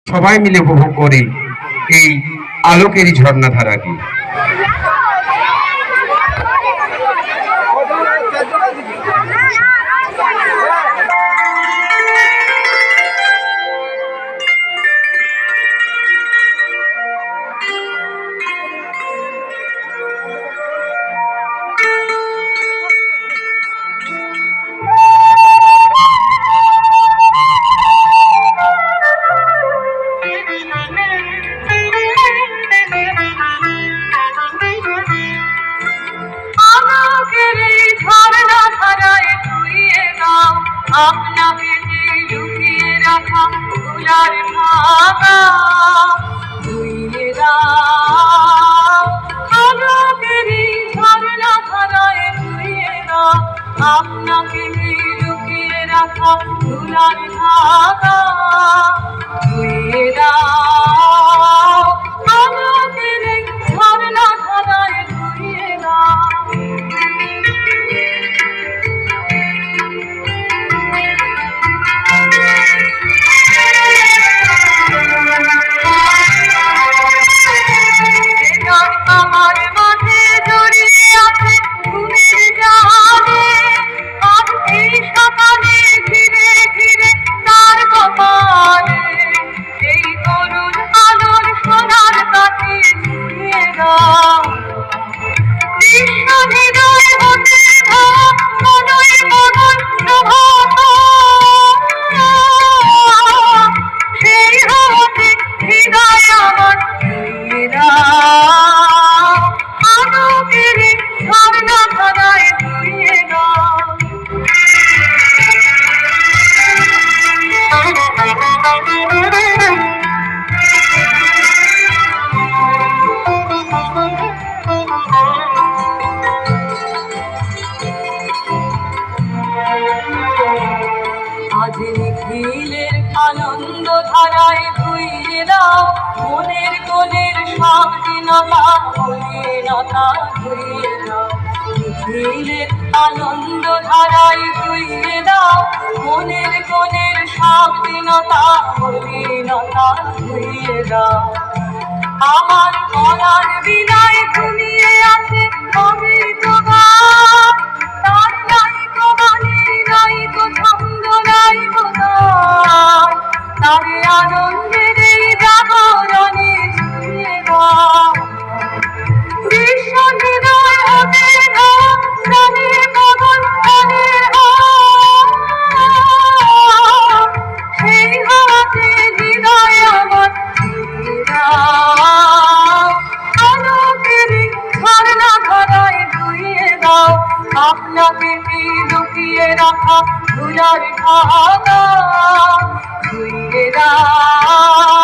সবাই মিলে উপভোগ করে এই আলোকেরই ঝর্ণাধারাকে। আপনাকে লুকিয়ে রাখা ভোলার ভাঙা ধুইয়ে দাও, আলোকেরই ঝর্ণা ধারায় ধুইয়ে দাও। আপনাকে লুকিয়ে রাখা ভোলার ভাঙা ধুইয়ে দাও, আলোকেরই ঝর্ণা ধারায় ধুইয়ে দাও। আমার মাঝে জড়িয়ে আছে ঘুমের জালে, আর এই সকালে ধীরে ধীরে তার কপালে এই করুণ আলোর সোনার কাছে ছুঁয়ে দাও। কৃষ্ণ হৃদয় হতে মনয় মগন প্রভাত, সেই হতে হৃদয় আমার ছুঁয়ে দাও, আলোকেরই ঝর্ণা ধারায় ধুইয়ে দাও। আজ নিখিলের আনন্দ ধারায় ধুইয়ে দাও, মনের কোণের সব দীনতা মলিনতা ধুইয়ে দাও। নিখিলের আনন্দ ধারায় ধুইয়ে দাও, মনের কোণের সব দীনতা মলিনতা ধুইয়ে দাও। আমার মলার বিদায় ঘুমিয়ে আছে অমৃত গান, তার নাই প্রমাণে নাই তো ছন্দ নাই বোধ, তার আনন্দের এই জাগরণে ছুঁয়ে দাও। বিশ্ব হৃদয় হতে প্রাণে পবন প্রাণে সেই হাতে হৃদয় আমার ছুঁয়ে দাও, আলোকেরই ঝর্ণা ধারায় ধুইয়ে দাও। আপনাকে লুকিয়ে রাখা ধুলার ভাঙা ধুইয়ে দাও।